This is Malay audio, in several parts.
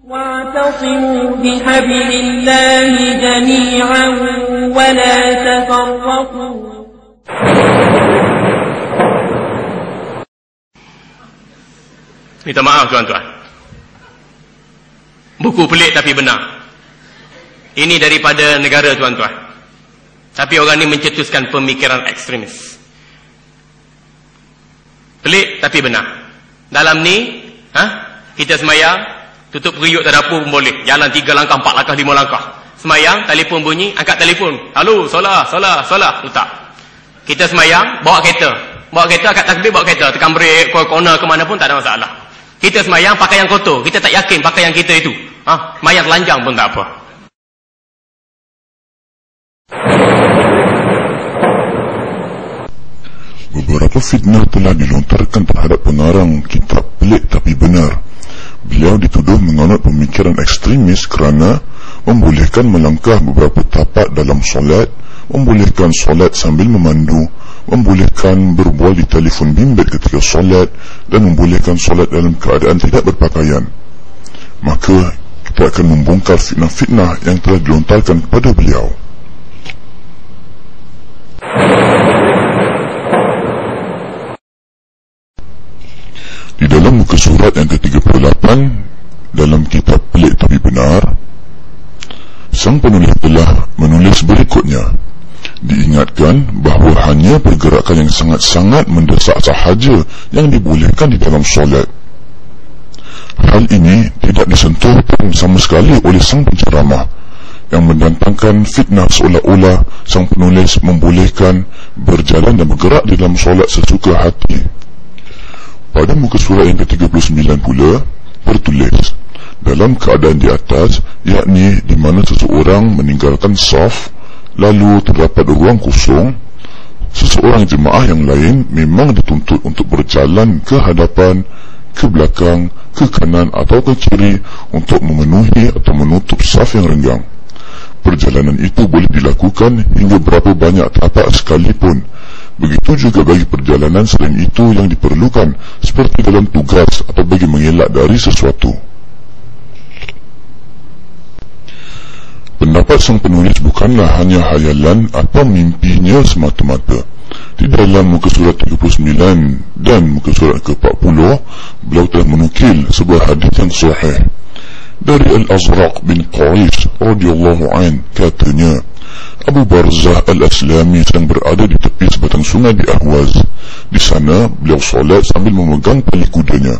واعتصموا بحبل الله جميعا ولا تفرقوا. Minta maaf tuan-tuan. Buku pelik tapi benar. Ini daripada negara tuan-tuan. Tapi orang ni mencetuskan pemikiran ekstremis. Pelik tapi benar. Dalam ni, kita semayang, tutup periuk tak dapur pun boleh. Jalan 3 langkah, 4 langkah, 5 langkah. Semayang, telefon bunyi, angkat telefon. Halo, solat. Letak. Kita semayang, bawa kereta, angkat takbir, bawa kereta. Tekan brek, corner ke mana pun tak ada masalah. Kita semayang pakai yang kotor. Kita tak yakin pakai yang kita itu. Mayat telanjang pun tak apa. Beberapa fitnah telah dilontarkan terhadap pengarang kitab Pelik Tapi Benar. Beliau dituduh menganut pemikiran ekstremis kerana membolehkan melangkah beberapa tapak dalam solat, membolehkan solat sambil memandu, membolehkan berbual di telefon bimbit ketika solat, dan membolehkan solat dalam keadaan tidak berpakaian. Maka kita akan membongkar fitnah-fitnah yang telah dilontarkan kepada beliau. Di dalam muka surat yang ke-38 dalam kitab Pelik Tapi Benar, sang penulis telah menulis berikutnya. Diingatkan bahawa hanya pergerakan yang sangat-sangat mendesak sahaja yang dibolehkan di dalam solat. Hal ini tidak disentuh pun sama sekali oleh sang penceramah yang mendatangkan fitnah seolah-olah sang penulis membolehkan berjalan dan bergerak di dalam solat sesuka hati. Pada muka surat yang ke-39 pula tertulis, dalam keadaan di atas, yakni di mana seseorang meninggalkan saf lalu terdapat ruang kosong, seseorang jemaah yang lain memang dituntut untuk berjalan ke hadapan, ke belakang, ke kanan atau ke kiri untuk memenuhi atau menutup saf yang renggang. Perjalanan itu boleh dilakukan hingga berapa banyak tapak sekalipun. Begitu juga bagi perjalanan selain itu yang diperlukan, seperti dalam tugas atau bagi mengelak dari sesuatu. Pendapat sang penulis bukanlah hanya hayalan atau mimpinya semata-mata. Di dalam muka surat 39 dan muka surat ke-40, beliau telah menukil sebuah hadis yang sahih dari Al-Azraq bin Qais radhiyallahu an. Katanya, Abu Barzah Al-Aslami sedang berada di tepi sebatang sungai di Ahwaz. Di sana beliau solat sambil memegang tali kudanya.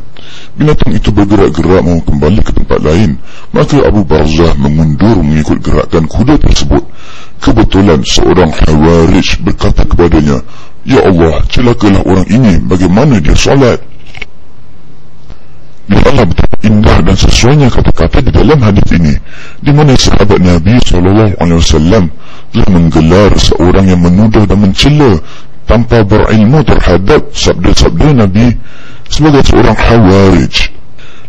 Binatang itu bergerak-gerak mau kembali ke tempat lain, maka Abu Barzah mengundur mengikut gerakan kuda tersebut. Kebetulan seorang Khawarij berkata kepadanya, "Ya Allah, celakalah orang ini, bagaimana dia solat?" Lihatlah betapa indah dan sesuainya kata-kata di dalam hadis ini, di mana sahabat Nabi SAW telah menggelar seorang yang menuduh dan mencela tanpa berilmu terhadap sabda-sabda Nabi sebagai seorang Khawarij.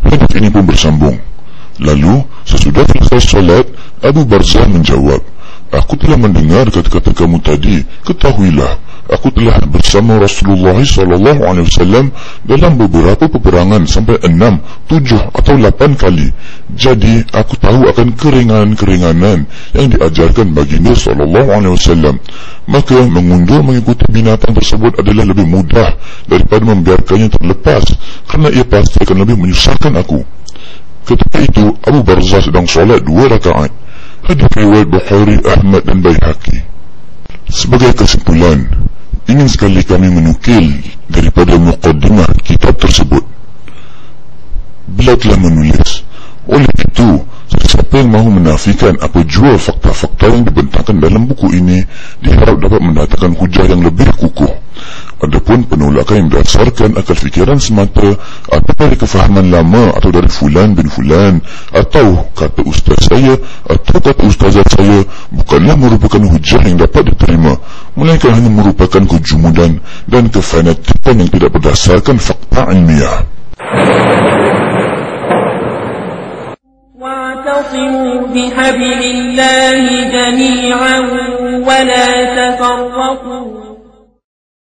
Hadis ini pun bersambung. Lalu sesudah selesai solat, Abu Barzah menjawab, "Aku telah mendengar kata-kata kamu tadi. Ketahuilah, aku telah bersama Rasulullah SAW dalam beberapa peperangan sampai 6, 7 atau 8 kali. Jadi aku tahu akan keringanan-keringanan yang diajarkan baginda SAW. Maka mengundur mengikuti binatang tersebut adalah lebih mudah daripada membiarkannya terlepas, kerana ia pasti akan lebih menyusahkan aku." Ketika itu Abu Barzah sedang solat 2 rakaat. Hadis riwayat Bukhari, Ahmad dan Baihaqi. Sebagai kesimpulan, ingin sekali kami menukil daripada muqaddimah kitab tersebut. Beliau telah menulis, oleh itu, siapa yang mahu menafikan apa jua fakta-fakta yang dibentangkan dalam buku ini, diharap dapat mendatangkan hujah yang lebih kukuh. Adapun penolakan yang berdasarkan akal fikiran semata, atau dari kefahaman lama, atau dari fulan bin fulan, atau kata ustaz saya, atau kata ustazah saya, bukanlah merupakan hujah yang dapat diterima, melainkan hanya merupakan kejumudan dan kefanatikan yang tidak berdasarkan fakta ilmiah. واعتصموا بحبل الله جميعا ولا تفرقوا